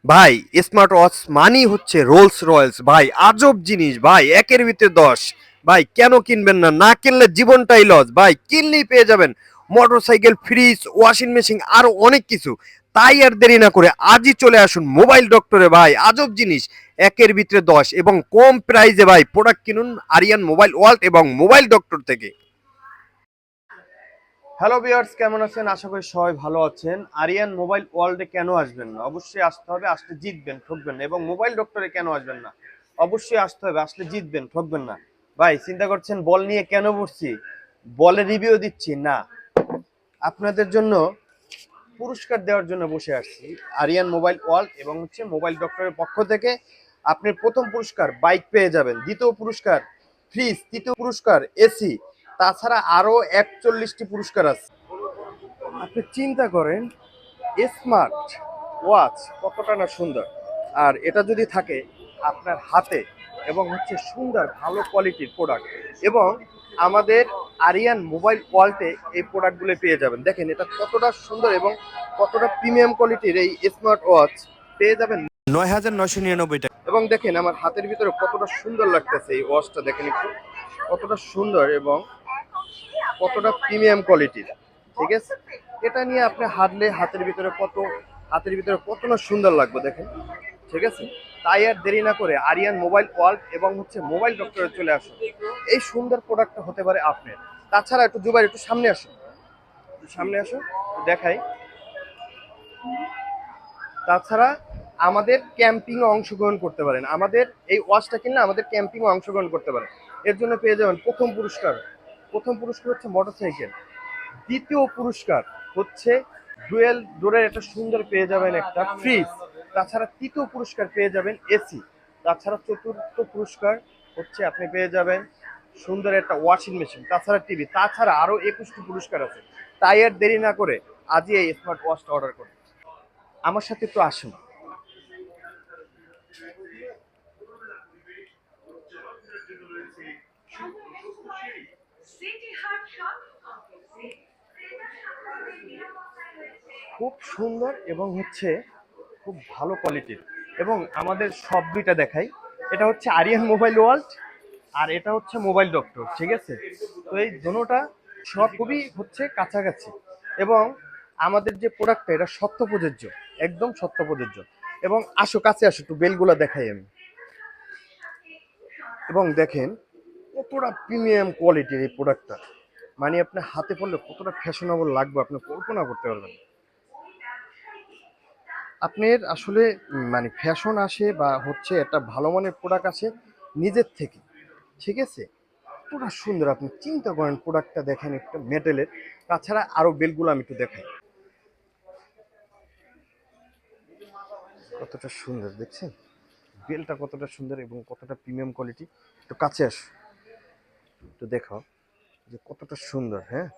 ভাই smart watch মানি হচ্ছে Rolle's Royals ভাই, আজব জিনিস ভাই, একের ভিতরে 10। ভাই কেন কিনবেন না? না কিনলে জীবনটাই লস ভাই, কিনলেই পেয়ে যাবেন মোটরসাইকেল, ফ্রিজ, ওয়াশিং মেশিন আরো অনেক কিছু। তাই আর দেরি না করে আজই চলে আসুন মোবাইল ডক্টরে ভাই, আজব জিনিস একের ভিতরে 10 এবং কম প্রাইসে ভাই প্রোডাক্ট কিনুন আরিয়ান মোবাইল ওয়ার্ল্ড এবং মোবাইল ডক্টর থেকে। হ্যালো ভিউয়ার্স, কেমন আছেন? আশা করি সবাই ভালো আছেন। আরিয়ান মোবাইল ওয়ার্ল্ডে কেন আসবেন না? অবশ্যই আসতে হবে, আসলে জিতবেন, ঠকবেন না। এবং মোবাইল ডক্টরে কেন আসবেন না? অবশ্যই আসতে হবে, আসলে জিতবেন, ঠকবেন না। ভাই চিন্তা করছেন বল নিয়ে কেন পড়ছি, বলে রিভিউ দিচ্ছি না, আপনাদের জন্য পুরস্কার দেওয়ার জন্য বসে আসছি। আরিয়ান মোবাইল ওয়ার্ল্ড এবং মোবাইল ডক্টরের পক্ষ থেকে আপনি প্রথম পুরস্কার বাইক পেয়ে যাবেন, দ্বিতীয় পুরস্কার ফ্রিজ, তৃতীয় পুরস্কার এসি, তাছাড়া আরো 41টি পুরস্কার আছে। আপনি চিন্তা করেন স্মার্ট ওয়াচ কতটা না সুন্দর, আর এটা যদি থাকে আপনার হাতে এবং সুন্দর ভালো কোয়ালিটির প্রোডাক্ট, এবং আমাদের আরিয়ান মোবাইল ওয়ার্ল্ডে এই প্রোডাক্টগুলো পেয়ে যাবেন। দেখেন এটা কতটা সুন্দর এবং কতটা প্রিমিয়াম কোয়ালিটির এই স্মার্ট ওয়াচ পেয়ে যাবেন 9,999 টাকা। এবং দেখেন আমার হাতের ভিতরে কতটা সুন্দর লাগতেছে এই ওয়াচটা, দেখেন একটু কতটা সুন্দর এবং কতটা প্রিমিয়াম কোয়ালিটির। ঠিক আছে, এটা নিয়ে আপনি হাঁটলে হাতের ভিতরে কত না সুন্দর লাগবে দেখেন। ঠিক আছে, তাই আর দেরি না করে আরিয়ান মোবাইল ওয়ার্ল্ড এবং মোবাইল ডক্টরে চলে আসুন। এই সুন্দর প্রোডাক্টটা হতে পারে আপনার। তাছাড়া একটু জুবাইর, একটু সামনে আসুন, সামনে আসুন, দেখাই। তাছাড়া আমাদের ক্যাম্পিং এ অংশগ্রহণ করতে পারেন, আমাদের এই ওয়াচটা কিনলে আমাদের ক্যাম্পিং এ অংশগ্রহণ করতে পারেন। এর জন্য পেয়ে যাবেন প্রথম পুরস্কার হচ্ছে মোটরসাইকেল, দ্বিতীয় পুরস্কার হচ্ছে ডুয়েল ডোরের একটা সুন্দর পেয়ে যাবেন একটা ফ্রিজ, তাছাড়া তৃতীয় পুরস্কার পেয়ে যাবেন এসি, তাছাড়া চতুর্থ পুরস্কার আপনি পেয়ে যাবেন সুন্দর একটা ওয়াশিং মেশিন, তাছাড়া টিভি, তাছাড়া আরো 21টি পুরস্কার আছে। তাই আর দেরি না করে আজই এই স্মার্ট ওয়াচটা অর্ডার করুন। আমার সাথে একটু আসুন। খুব সুন্দর এবং খুব ভালো কোয়ালিটির, এবং আমাদের সব দুইটা দেখাই। এটা হচ্ছে আরিয়ান মোবাইল ওয়ার্ল্ড আর এটা হচ্ছে মোবাইল ডক্টর। ঠিক আছে, তো এই দোনোটা সব খুবই কাছাকাছি, এবং আমাদের যে প্রোডাক্টটা এটা সত্য প্রযোজ্য, একদম সত্য প্রযোজ্য। এবং আসো কাছে আসো, একটু বেলগুলা দেখাই আমি। এবং দেখেন কতটা প্রিমিয়াম কোয়ালিটির এই প্রোডাক্টটা, মানে আপনার হাতে পড়লে কতটা ফ্যাশনেবল লাগবে আপনি কল্পনা করতে পারবেন। আপনার আসলে মানে ফ্যাশন আসে বা একটা ভালো মানের প্রোডাক্ট আসে নিজের থেকে। ঠিক আছে, পুরো সুন্দর, আপনি চিন্তা করেন প্রোডাক্টটা দেখেন একটা মেটেলের। তাছাড়া আরো বেলগুলো আমি একটু দেখাই, কতটা সুন্দর দেখছেন বেলটা, কতটা সুন্দর এবং কতটা প্রিমিয়াম কোয়ালিটি। একটু কাছে আস, একটু দেখাও যে কতটা সুন্দর, হ্যাঁ,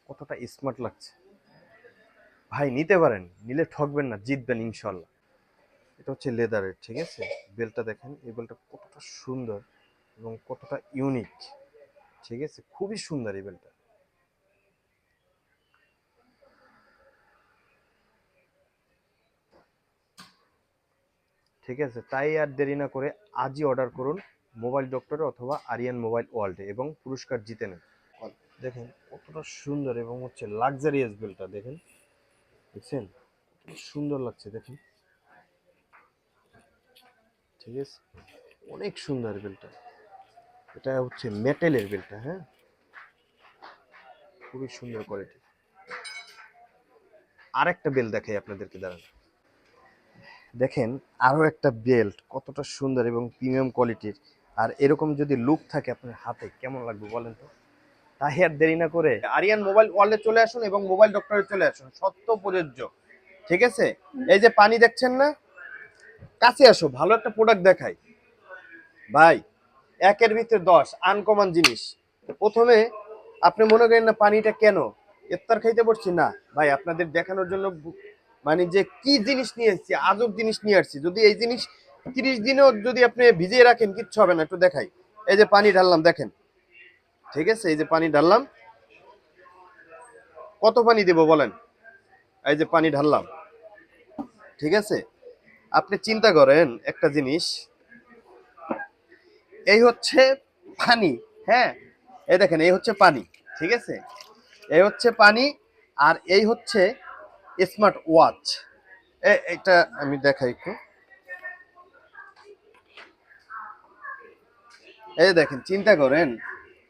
কতটা স্মার্ট লাগছে। ভাই নিতে পারেন, নিলে ঠকবেন না, জিতবেন ইনশাল্লাহ। এটা হচ্ছে লেদারের। ঠিক আছে, বেলটা দেখেন, এই বেলটা কতটা সুন্দর এবং কতটা ইউনিক। ঠিক আছে, খুবই সুন্দর এই বেলটা। ঠিক আছে, তাই আর দেরি না করে আজই অর্ডার করুন মোবাইল ডক্টরে অথবা আরিয়ান মোবাইল ওয়ার্ল্ডে এবং পুরস্কার জিতে নেন। দেখেন কতটা সুন্দর এবং লাক্সারিয়াস বেলটা দেখেন, দেখছেন কত সুন্দর লাগছে দেখেন। ঠিক আছে, অনেক সুন্দর বেলটা। এটা হচ্ছে মেটেলের বেলটা, হ্যাঁ, খুবই সুন্দর কোয়ালিটি। আরেকটা বেল দেখাই আপনাদেরকে, দাঁড়ান। দেখেন আরো একটা বেল্ট কতটা সুন্দর এবং প্রিমিয়াম কোয়ালিটির, আর এরকম যদি লুক থাকে আপনার হাতে কেমন লাগবে বলেন তো। তাই আর দেরি না করে আরিয়ান মোবাইল ওয়ার্ল্ডে চলে আসুন এবং মোবাইল ডক্টরে চলে আসুন, সত্য প্রযোজ্য। ঠিক আছে, এই যে পানি দেখছেন না, কাছে আসো, ভালো একটা প্রোডাক্ট দেখাই ভাই, একের ভিতরে 10 আনকমন জিনিস। প্রথমে আপনি মনে করেন না পানিটা কেন ইফতার খাইতে পড়ছি, না ভাই, আপনাদের দেখানোর জন্য মানে যে কি জিনিস নিয়ে এসেছি, আজব জিনিস নিয়ে আসছি। যদি এই জিনিস 30 দিনও যদি আপনি ভিজিয়ে রাখেন কিচ্ছু হবে না। একটু দেখাই, এই যে পানি ঢাললাম দেখেন। ঠিক আছে, এই যে পানি ঢাললাম, কত পানি দেব বলেন, এই যে পানি ঢাললাম। ঠিক আছে, আপনি চিন্তা করেন একটা জিনিস, এই হচ্ছে পানি, হ্যাঁ, এই দেখেন এই হচ্ছে পানি, ঠিক আছে, এই হচ্ছে পানি, আর এই হচ্ছে স্মার্ট ওয়াচ। এটা আমি দেখাই একটু, এই দেখেন চিন্তা করেন,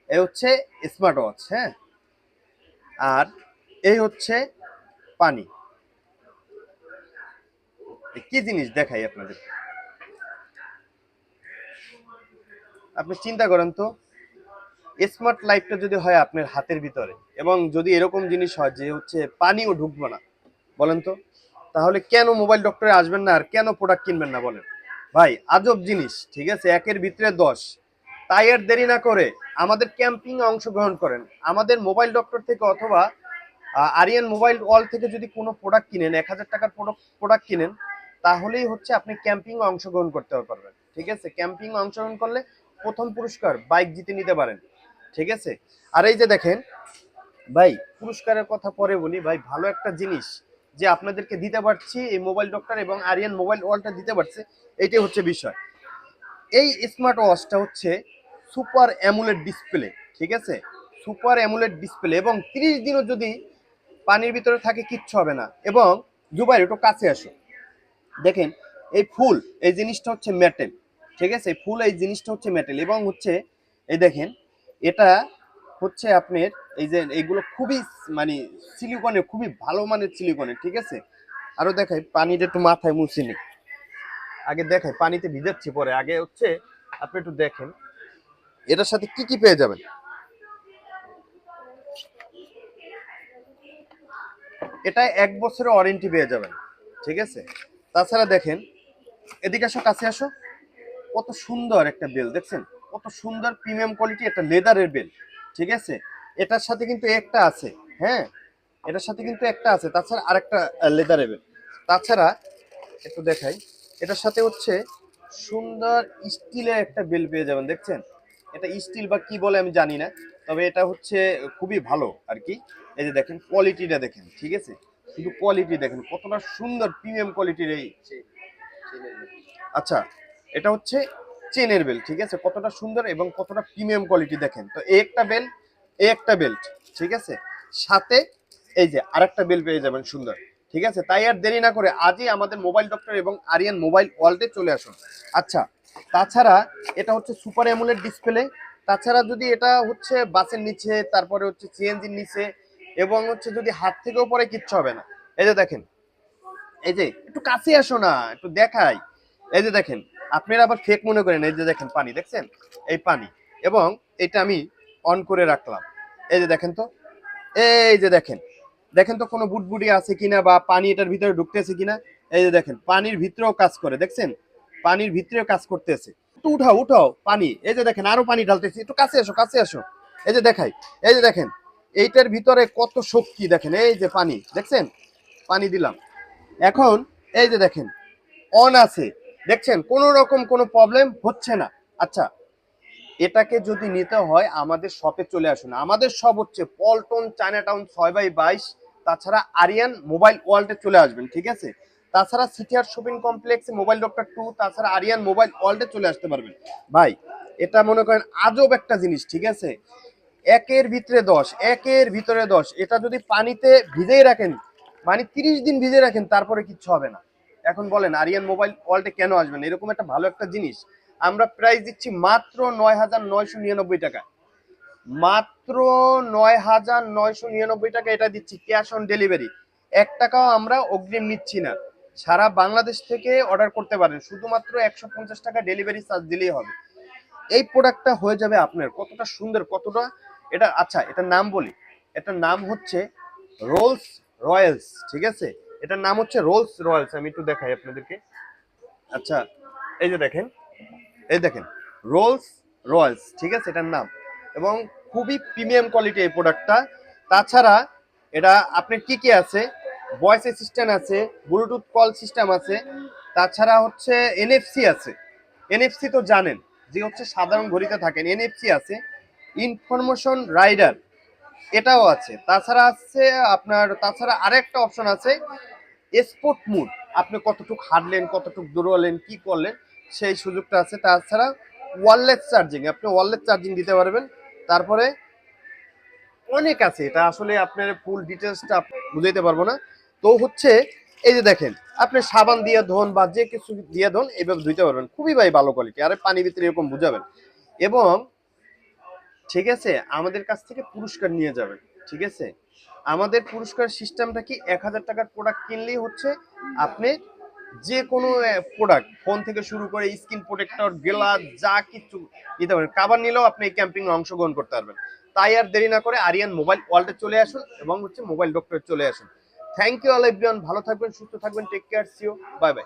এই হচ্ছে স্মার্ট ওয়াচ, হ্যাঁ, আর এই হচ্ছে পানি। কি জিনিস দেখাই আপনাদের, আপনি চিন্তা করেন তো, স্মার্ট লাইফটা যদি হয় আপনার হাতের ভিতরে, এবং যদি এরকম জিনিস হয় যে হচ্ছে পানিও ঢুকবে না, বলেন তো তাহলে কেন মোবাইল ডক্টরে আসবেন না আর কেন প্রোডাক্ট কিনবেন না বলেন? ভাই আজব জিনিস, ঠিক আছে, একের ভিতরে 10। তাই আর দেরি না করে আমাদের ক্যাম্পিং এ অংশগ্রহণ করেন, আমাদের মোবাইল ডক্টর থেকে অথবা আরিয়ান মোবাইল ওয়ার্ল্ড থেকে যদি কোনো প্রোডাক্ট কিনেন, 1000 টাকার প্রোডাক্ট কিনেন, তাহলেই হচ্ছে আপনি ক্যাম্পিং এ অংশগ্রহণ করতে পারবেন, ঠিক আছে। ক্যাম্পিং এ অংশগ্রহণ করলে প্রথম পুরস্কার বাইক জিতে নিতে পারেন, ঠিক আছে। আর এই যে দেখেন ভাই, পুরস্কারের কথা পরে বলি ভাই, ভালো একটা জিনিস যে আপনাদেরকে দিতে পারছি এই মোবাইল ডক্টর এবং আরিয়ান মোবাইল ওয়ার্ল্ডটা দিতে পারছে, এইটাই হচ্ছে বিষয়। এই স্মার্ট ওয়াচটা হচ্ছে সুপার অ্যামুলেট ডিসপ্লে, ঠিক আছে, সুপার অ্যামুলেট ডিসপ্লে, এবং 30 দিনও যদি পানির ভিতরে থাকে কিচ্ছু হবে না। এবং জুবাইর একটু কাছে আসো, দেখেন এই ফুল, এই জিনিসটা হচ্ছে মেটেল, ঠিক আছে, এই ফুল এই জিনিসটা হচ্ছে মেটেল, এবং হচ্ছে এই দেখেন এটা হচ্ছে আপনার এই যে এইগুলো খুবই মানে সিলিকনের, খুবই ভালো মানের সিলিকনের, ঠিক আছে। আরো দেখাই, পানিটা একটু মাথায় মুছে নি, আগে দেখাই, পানিতে ভিজাচ্ছি পরে, আগে হচ্ছে আপনি একটু দেখেন এটার সাথে কি কি পেয়ে যাবেন। এটা 1 বছরের ওয়ারেন্টি পেয়ে যাবেন, ঠিক আছে। তাছাড়া দেখেন, এদিকে আসো, কাছে আসো, কত সুন্দর একটা বেল দেখছেন, কত সুন্দর প্রিমিয়াম কোয়ালিটি একটা লেদারের বেল, ঠিক আছে। এটার সাথে কিন্তু একটা আছে, হ্যাঁ, এটার সাথে কিন্তু একটা আছে, তাছাড়া আরেকটা লেদারের বেল। তাছাড়া একটু দেখাই, এটার সাথে হচ্ছে সুন্দর স্টিলের একটা বেল পেয়ে যাবেন, দেখছেন, এটা স্টিল বা কি বলে আমি জানি না, তবে এটা হচ্ছে খুবই ভালো আর কি। এই যে দেখেন কোয়ালিটিটা দেখেন, ঠিক আছে, শুধু কোয়ালিটি দেখেন কতটা সুন্দর প্রিমিয়াম কোয়ালিটির এই, আচ্ছা, এটা হচ্ছে চেনের বেল্ট, ঠিক আছে, কতটা সুন্দর এবং কতটা প্রিমিয়াম কোয়ালিটি দেখেন। তো এই একটা বেল্ট, এই একটা বেল্ট, ঠিক আছে, সাথে এই যে আরেকটা বেল্ট পেয়ে যাবেন সুন্দর, ঠিক আছে। তাই আর দেরি না করে আজই আমাদের মোবাইল ডক্টর এবং আরিয়ান মোবাইল ওয়ার্ল্ডে চলে আসুন। আচ্ছা, তাছাড়া এটা হচ্ছে সুপার অ্যামোলেড ডিসপ্লে। তাছাড়া যদি এটা হচ্ছে বাসের নিচে, তারপরে হচ্ছে সিএনজির নিচে, এবং হচ্ছে যদি হাত থেকেও পরে কিচ্ছু হবে না। এই যে দেখেন, এই যে একটু কাছে আসো না, একটু দেখাই, এই যে দেখেন, আপনারা আবার ফেক মনে করেন, এই যে দেখেন পানি দেখছেন, এই পানি, এবং এটা আমি অন করে রাখলাম, এই যে দেখেন তো, এই যে দেখেন, দেখেন তো কোনো বুটবুটি আছে কিনা বা পানি এটার ভিতরে ঢুকতেছে কিনা। এই যে দেখেন পানির ভিতরেও কাজ করে, দেখছেন, পানির ভিতরেও কাজ করতেছে। একটু উঠাও উঠাও পানি, এই যে দেখেন আরো পানি ঢালতেছি, একটু কাছে আসো, কাছে আসো, এই যে দেখাই, এই যে দেখেন এইটার ভিতরে কত শক্তি দেখেন, এই যে পানি দেখছেন, পানি দিলাম, এখন এই যে দেখেন অন আছে, দেখছেন কোনো রকম কোনো প্রবলেম হচ্ছে না। আচ্ছা, এটাকে যদি নিতে হয় আমাদের শপে চলে আসুন, আমাদের শপ হচ্ছে পল্টন চায়না টাউন 6/22। তাছাড়া আরিয়ান মোবাইল ওয়ার্ল্ডে চলে আসবেন, ঠিক আছে। তাছাড়া সিটিআর শপিং কমপ্লেক্সে মোবাইল ডক্টর 2, তাছাড়া আরিয়ান মোবাইল ওয়ার্ল্ডে চলে আসতে পারবেন। ভাই এটা মনে করেন আজব একটা জিনিস, ঠিক আছে, একের ভিতরে 10, একের ভিতরে 10, এটা যদি পানিতে ভিজেই রাখেন, মানে 30 দিন ভিজে রাখেন, তারপরে কিচ্ছু হবে না। এখন বলেন আরিয়ান মোবাইল ওয়ার্ল্ডে কেন আসবেন, এরকম একটা ভালো একটা জিনিস আমরা প্রাইস দিচ্ছি মাত্র 9,999 টাকা, মাত্র 9,999 টাকা এটা দিচ্ছি ক্যাশ অন ডেলিভারি, 1 টাকাও আমরা অগ্রিম নিচ্ছি না। সারা বাংলাদেশ থেকে অর্ডার করতে পারেন, শুধুমাত্র 150 টাকা ডেলিভারি চার্জ দিলেই হবে। এই প্রোডাক্টটা হয়ে যাবে আপনার, কতটা সুন্দর, কতটা এটা, আচ্ছা এটার নাম বলি, এটার নাম হচ্ছে রোলস রয়্যালস, ঠিক আছে, এটার নাম হচ্ছে রোলস রয়্যালস, আমি একটু দেখাই আপনাদেরকে। আচ্ছা, এই যে দেখেন, এই দেখেন রোলস রয়্যালস, ঠিক আছে এটার নাম, এবং খুবই প্রিমিয়াম কোয়ালিটি এই প্রোডাক্টটা। তাছাড়া এটা আপনার কি কি আছে, ভয়েস অ্যাসিস্ট্যান্ট আছে, ব্লুটুথ কল সিস্টেম আছে, তাছাড়া হচ্ছে এনএফসি আছে, এনএফসি তো জানেন যে হচ্ছে সাধারণ ঘড়িতে থাকেন, এনএফসি আছে, ইনফরমেশন রাইডার এটাও আছে, তাছাড়া আছে আপনার, তাছাড়া আরেকটা অপশন আছে স্পোর্ট মুড, আপনি কতটুকু হাঁটলেন, কতটুকু দৌড়ালেন, কি করলেন সেই সুযোগটা আছে। তাছাড়া ওয়্যারলেস চার্জিং, আপনি ওয়্যারলেস চার্জিং দিতে পারবেন। তারপরে অনেক আছে, এটা আসলে আপনার ফুল ডিটেলসটা বুঝাইতে পারবো না। তো হচ্ছে এই যে দেখেন, আপনি সাবান দিয়ে ধোন বা যে কিছু দিয়ে ধোন এইভাবে ধুইতে পারবেন, খুবই ভাই ভালো কোয়ালিটি। আরে পানি ভিতরে এরকম বুঝাবেন, এবং ঠিক আছে আমাদের কাছ থেকে পুরস্কার নিয়ে যাবেন। ঠিক আছে, আমাদের পুরস্কার সিস্টেমটা কি, 1,000 টাকার প্রোডাক্ট কিনলেই হচ্ছে আপনি যে কোনো প্রোডাক্ট, ফোন থেকে শুরু করে স্কিন প্রোটেক্টর, গ্লাস, যা কিছু নিতে পারেন। কাবার নিলেও আপনি এই ক্যাম্পিং এ অংশগ্রহণ করতে পারবেন। তাই আর দেরি না করে আরিয়ান মোবাইল ওয়ার্ল্ডে চলে আসুন এবং হচ্ছে মোবাইল ডক্টরে চলে আসুন। থ্যাংক ইউ অল এভরিওয়ান, ভালো থাকবেন, সুস্থ থাকবেন, take care, see you, bye by.